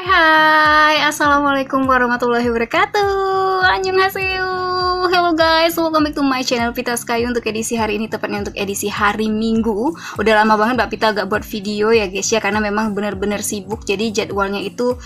Hai, assalamualaikum warahmatullahi wabarakatuh. Annyeonghaseyo. Hello guys, welcome back to my channel Pita Sky. Untuk edisi hari ini, tepatnya untuk edisi hari Minggu. Udah lama banget Mbak Pita gak buat video ya guys ya, karena memang bener-bener sibuk. Jadi jadwalnya itu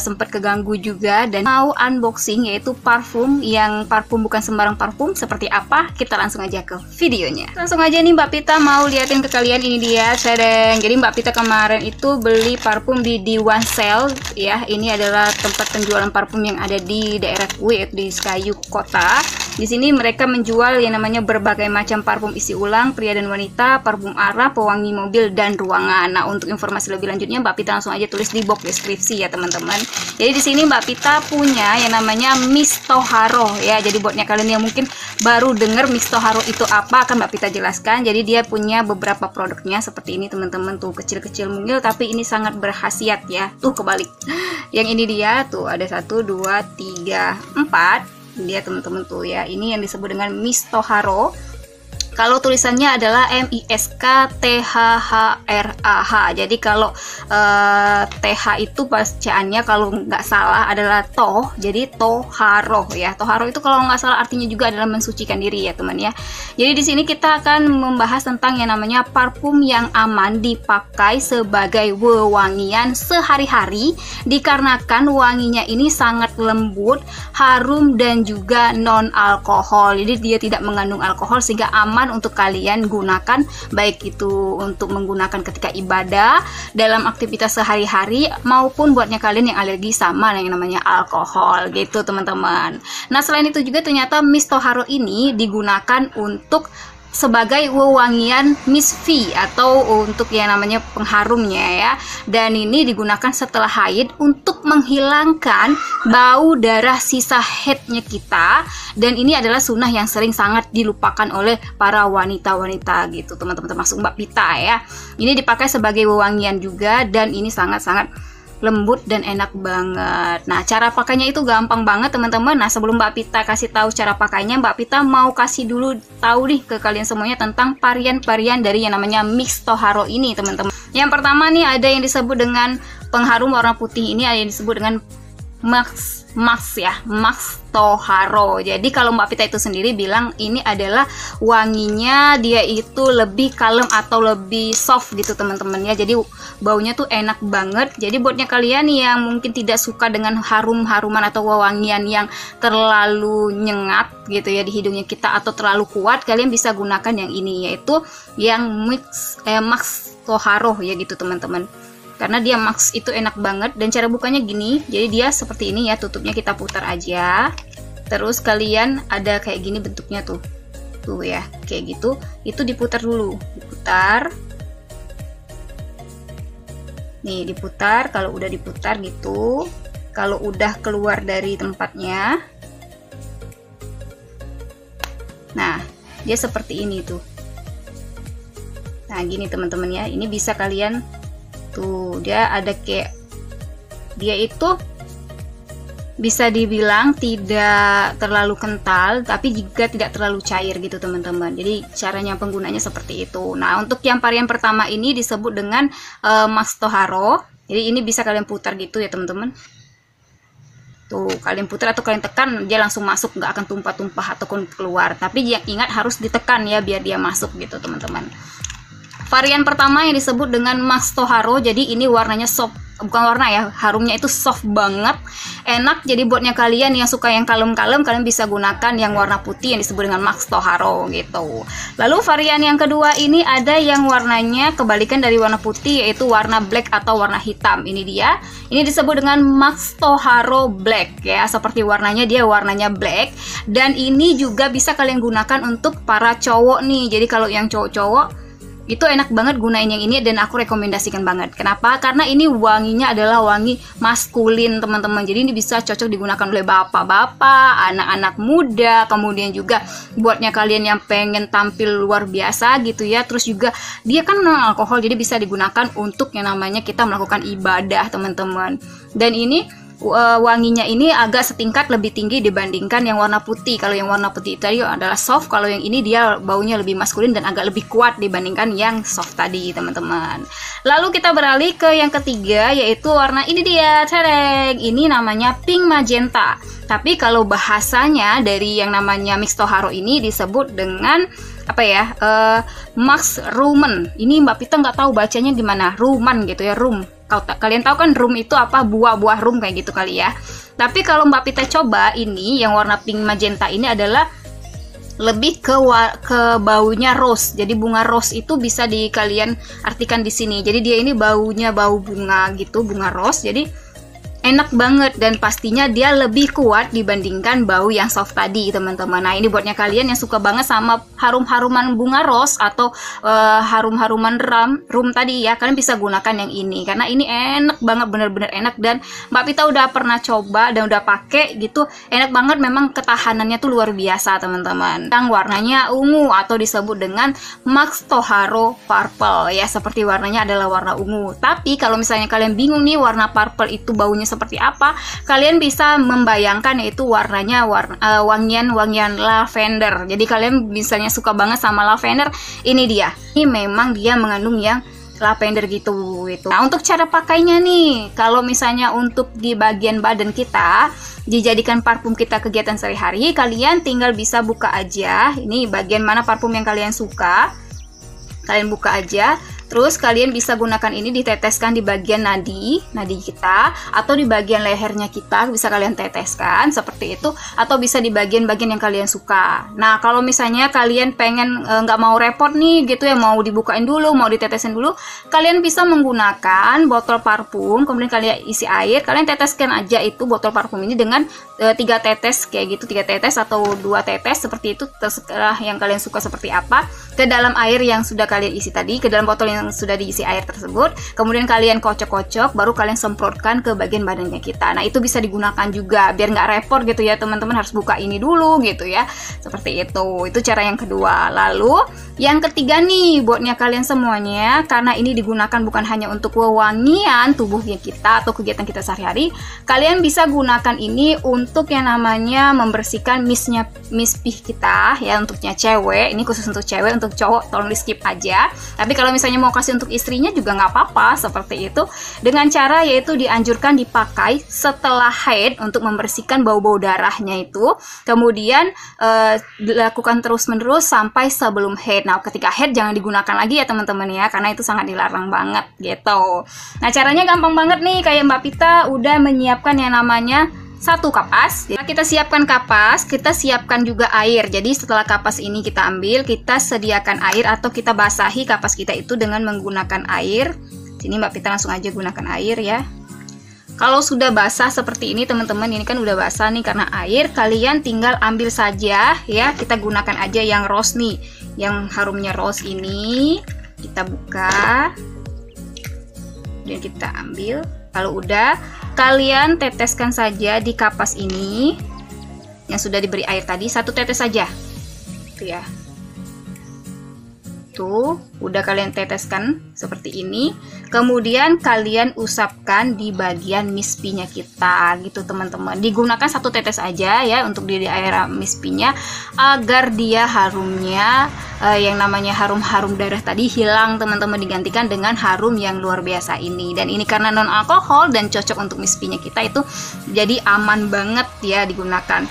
sempat keganggu juga. Dan mau unboxing, yaitu parfum. Yang parfum bukan sembarang parfum. Seperti apa? Kita langsung aja ke videonya. Langsung aja nih Mbak Pita mau liatin ke kalian. Ini dia, sedeng. Jadi Mbak Pita kemarin itu beli parfum di D1 Sale ya. Ini adalah tempat penjualan parfum yang ada di daerah Kuwait, di Skayu Kota. Di sini mereka menjual yang namanya berbagai macam parfum isi ulang pria dan wanita, parfum Arab, pewangi mobil dan ruangan. Nah, untuk informasi lebih lanjutnya Mbak Pita langsung aja tulis di box deskripsi ya teman-teman. Jadi di sini Mbak Pita punya yang namanya Misto Haro ya. Jadi buatnya kalian yang mungkin baru dengar Misto Haro itu apa, akan Mbak Pita jelaskan. Jadi dia punya beberapa produknya seperti ini teman-teman, tuh kecil-kecil mungil tapi ini sangat berkhasiat ya. Tuh kebalik. Yang ini dia tuh ada 1 2 3 4 dia teman-teman tuh ya. Ini yang disebut dengan Misto Haro. Kalau tulisannya adalah MISKTHHRAH. Jadi kalau TH itu bacaannya kalau nggak salah adalah toh, jadi toharo ya. Toharo itu kalau nggak salah artinya juga adalah mensucikan diri ya teman ya. Jadi di sini kita akan membahas tentang yang namanya parfum yang aman dipakai sebagai wewangian sehari-hari, dikarenakan wanginya ini sangat lembut, harum dan juga non alkohol. Jadi dia tidak mengandung alkohol sehingga aman untuk kalian gunakan, baik itu untuk menggunakan ketika ibadah, dalam aktivitas sehari-hari, maupun buatnya kalian yang alergi sama yang namanya alkohol gitu teman-teman. Nah, selain itu juga ternyata Misto Haro ini digunakan untuk sebagai wewangian misfi atau untuk yang namanya pengharumnya ya. Dan ini digunakan setelah haid untuk menghilangkan bau darah sisa haidnya kita. Dan ini adalah sunnah yang sering sangat dilupakan oleh para wanita-wanita gitu teman-teman, termasuk Mbak Pita ya. Ini dipakai sebagai wewangian juga dan ini sangat-sangat lembut dan enak banget. Nah, cara pakainya itu gampang banget teman-teman. Nah, sebelum Mbak Pita kasih tahu cara pakainya, Mbak Pita mau kasih dulu tahu nih ke kalian semuanya tentang varian-varian dari yang namanya Misto Haro ini teman-teman. Yang pertama nih ada yang disebut dengan pengharum warna putih, ini ada yang disebut dengan Max Toharo. Jadi kalau Mbak Pita itu sendiri bilang ini adalah wanginya dia itu lebih kalem atau lebih soft gitu teman-teman ya. Jadi baunya tuh enak banget. Jadi buatnya kalian yang mungkin tidak suka dengan harum-haruman atau wewangian yang terlalu nyengat gitu ya di hidungnya kita atau terlalu kuat, kalian bisa gunakan yang ini, yaitu yang Max Toharo ya gitu teman-teman. Karena dia Max itu enak banget. Dan cara bukanya gini, jadi dia seperti ini ya, tutupnya kita putar aja. Terus kalian ada kayak gini bentuknya tuh ya, kayak gitu. Itu diputar dulu, diputar nih, diputar. Kalau udah diputar gitu, kalau udah keluar dari tempatnya, nah dia seperti ini tuh. Nah gini teman-teman ya, ini bisa kalian tuh, dia ada kayak, dia itu bisa dibilang tidak terlalu kental tapi juga tidak terlalu cair gitu teman-teman. Jadi caranya penggunanya seperti itu. Nah, untuk yang varian pertama ini disebut dengan Misto Haro. Jadi ini bisa kalian putar gitu ya teman-teman. Tuh, kalian putar atau kalian tekan, dia langsung masuk, nggak akan tumpah-tumpah ataupun keluar. Tapi yang ingat harus ditekan ya biar dia masuk gitu teman-teman. Varian pertama yang disebut dengan Misto Haro, jadi ini warnanya soft, bukan warna ya, harumnya itu soft banget, enak. Jadi buatnya kalian yang suka yang kalem-kalem, kalian bisa gunakan yang warna putih yang disebut dengan Misto Haro gitu. Lalu varian yang kedua ini ada yang warnanya kebalikan dari warna putih, yaitu warna black atau warna hitam. Ini dia, ini disebut dengan Misto Haro Black ya, seperti warnanya, dia warnanya black. Dan ini juga bisa kalian gunakan untuk para cowok nih. Jadi kalau yang cowok-cowok itu enak banget gunain yang ini dan aku rekomendasikan banget. Kenapa? Karena ini wanginya adalah wangi maskulin teman-teman. Jadi ini bisa cocok digunakan oleh bapak-bapak, anak-anak muda, kemudian juga buatnya kalian yang pengen tampil luar biasa gitu ya. Terus juga dia kan non alkohol, jadi bisa digunakan untuk yang namanya kita melakukan ibadah teman-teman. Dan ini wanginya ini agak setingkat lebih tinggi dibandingkan yang warna putih. Kalau yang warna putih tadi adalah soft, kalau yang ini dia baunya lebih maskulin dan agak lebih kuat dibandingkan yang soft tadi, teman-teman. Lalu kita beralih ke yang ketiga, yaitu warna ini dia, tereng. Ini namanya pink magenta. Tapi kalau bahasanya dari yang namanya mix Toharo ini disebut dengan apa ya, Max Rumen. Ini Mbak Pita nggak tahu bacanya gimana, Ruman gitu ya, rum. Kalian tahu kan rum itu apa, buah-buah rum kayak gitu kali ya. Tapi kalau Mbak Pita coba ini yang warna pink magenta ini adalah lebih ke baunya rose. Jadi bunga rose itu bisa kalian artikan di sini. Jadi dia ini baunya bau bunga gitu, bunga rose. Jadi enak banget dan pastinya dia lebih kuat dibandingkan bau yang soft tadi, teman-teman. Nah, ini buatnya kalian yang suka banget sama harum-haruman bunga rose atau harum-haruman rum tadi ya, kalian bisa gunakan yang ini karena ini enak banget, bener-bener enak. Dan Mbak Pita udah pernah coba dan udah pakai gitu, enak banget, memang ketahanannya tuh luar biasa, teman-teman. Yang warnanya ungu atau disebut dengan Max Toharo Purple ya, seperti warnanya adalah warna ungu. Tapi kalau misalnya kalian bingung nih warna purple itu baunya seperti apa, kalian bisa membayangkan yaitu warnanya wangian lavender. Jadi kalian misalnya suka banget sama lavender, ini dia. Ini memang dia mengandung yang lavender gitu. Nah, untuk cara pakainya nih, kalau misalnya untuk di bagian badan kita dijadikan parfum kita kegiatan sehari-hari, kalian tinggal bisa buka aja. Ini bagian mana parfum yang kalian suka, kalian buka aja. Terus kalian bisa gunakan ini diteteskan di bagian nadi kita, atau di bagian lehernya kita bisa kalian teteskan seperti itu, atau bisa di bagian-bagian yang kalian suka. Nah, kalau misalnya kalian pengen nggak mau repot nih gitu ya, mau dibukain dulu, mau ditetesin dulu, kalian bisa menggunakan botol parfum, kemudian kalian isi air, kalian teteskan aja itu botol parfum ini dengan 3 tetes kayak gitu, 3 tetes atau 2 tetes seperti itu, terserah yang kalian suka seperti apa, ke dalam air yang sudah kalian isi tadi, ke dalam botol yang sudah diisi air tersebut. Kemudian kalian kocok-kocok, baru kalian semprotkan ke bagian badannya kita. Nah, itu bisa digunakan juga biar nggak repot gitu ya, teman-teman, harus buka ini dulu gitu ya, seperti itu cara yang kedua. Lalu yang ketiga nih, buatnya kalian semuanya, karena ini digunakan bukan hanya untuk wewangian tubuhnya kita atau kegiatan kita sehari-hari, kalian bisa gunakan ini untuk yang namanya membersihkan mispih kita ya, untuknya cewek. Ini khusus untuk cewek, untuk cowok tolong di skip aja. Tapi kalau misalnya mau kasih untuk istrinya juga nggak apa-apa, seperti itu, dengan cara yaitu dianjurkan dipakai setelah haid untuk membersihkan bau-bau darahnya itu, kemudian dilakukan terus-menerus sampai sebelum haid. Nah, ketika haid jangan digunakan lagi ya, teman-teman ya, karena itu sangat dilarang banget gitu. Nah, caranya gampang banget nih, kayak Mbak Pita udah menyiapkan yang namanya 1 kapas. Kita siapkan kapas, kita siapkan juga air. Jadi setelah kapas ini kita ambil, kita sediakan air atau kita basahi kapas kita itu dengan menggunakan air. Sini Mbak Pita langsung aja gunakan air ya. Kalau sudah basah seperti ini, teman-teman, ini kan udah basah nih karena air, kalian tinggal ambil saja ya. Kita gunakan aja yang rose nih, yang harumnya rose ini. Kita buka, dan kita ambil. Lalu udah, kalian teteskan saja di kapas ini yang sudah diberi air tadi, 1 tetes saja tuh ya. Tuh, udah kalian teteskan seperti ini. Kemudian kalian usapkan di bagian mispinya kita gitu, teman-teman. Digunakan 1 tetes aja ya untuk di daerah mispinya, agar dia harumnya yang namanya harum-harum darah tadi hilang, teman-teman, digantikan dengan harum yang luar biasa ini. Dan ini karena non alkohol dan cocok untuk mispinya kita, itu jadi aman banget ya digunakan.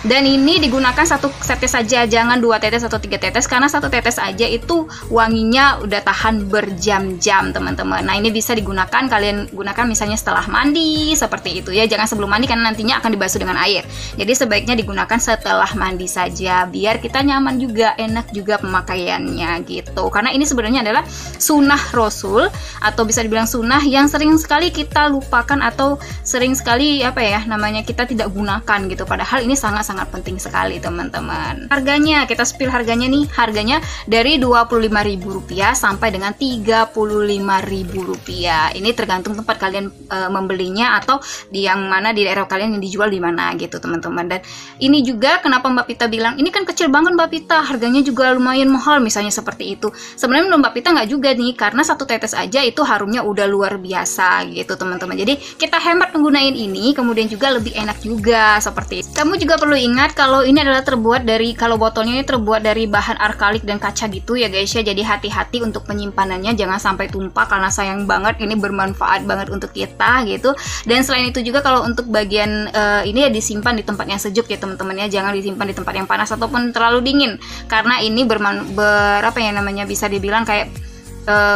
Dan ini digunakan 1 tetes saja, jangan 2 tetes atau 3 tetes, karena 1 tetes aja itu wanginya udah tahan berjam-jam, teman-teman. Nah, ini bisa digunakan, kalian gunakan misalnya setelah mandi seperti itu ya, jangan sebelum mandi karena nantinya akan dibasuh dengan air. Jadi sebaiknya digunakan setelah mandi saja, biar kita nyaman juga, enak juga pemakaiannya gitu. Karena ini sebenarnya adalah sunnah Rasul, atau bisa dibilang sunnah yang sering sekali kita lupakan atau sering sekali apa ya namanya kita tidak gunakan gitu. Padahal ini sangat sangat penting sekali teman-teman. Harganya, kita spill harganya nih. Harganya dari Rp25.000 sampai dengan Rp35.000. Ini tergantung tempat kalian membelinya atau di yang mana di daerah kalian yang dijual di mana gitu teman-teman. Dan ini juga kenapa Mbak Pita bilang ini kan kecil banget Mbak Pita, harganya juga lumayan mahal misalnya seperti itu. Sebenarnya menurut Mbak Pita nggak juga nih, karena satu tetes aja itu harumnya udah luar biasa gitu teman-teman. Jadi kita hemat menggunain ini, kemudian juga lebih enak juga seperti itu. Kamu juga perlu ingat kalau ini adalah terbuat dari, kalau botolnya ini terbuat dari bahan arkalik dan kaca gitu ya guys ya. Jadi hati-hati untuk penyimpanannya, jangan sampai tumpah karena sayang banget, ini bermanfaat banget untuk kita gitu. Dan selain itu juga kalau untuk bagian ini ya disimpan di tempat yang sejuk ya teman-teman ya, jangan disimpan di tempat yang panas ataupun terlalu dingin, karena ini bisa dibilang kayak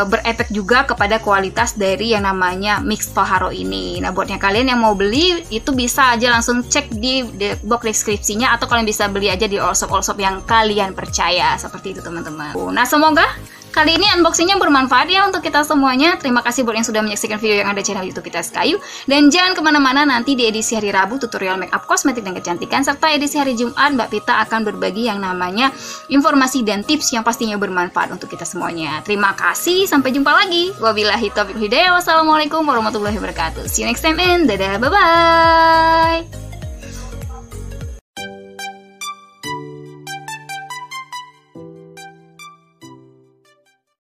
berefek juga kepada kualitas dari yang namanya mix Toharo ini. Nah, buatnya kalian yang mau beli itu bisa aja langsung cek di box deskripsinya, atau kalian bisa beli aja di all shop yang kalian percaya, seperti itu teman-teman. Nah, semoga kali ini unboxingnya bermanfaat ya untuk kita semuanya. Terima kasih buat yang sudah menyaksikan video yang ada channel YouTube kita Sekayu. Dan jangan kemana-mana, nanti di edisi hari Rabu tutorial makeup, kosmetik, dan kecantikan, serta edisi hari Jumat Mbak Pita akan berbagi yang namanya informasi dan tips yang pastinya bermanfaat untuk kita semuanya. Terima kasih, sampai jumpa lagi. Wabillahi taufiq hidayah. Wassalamualaikum warahmatullahi wabarakatuh. See you next time and dadah, bye-bye.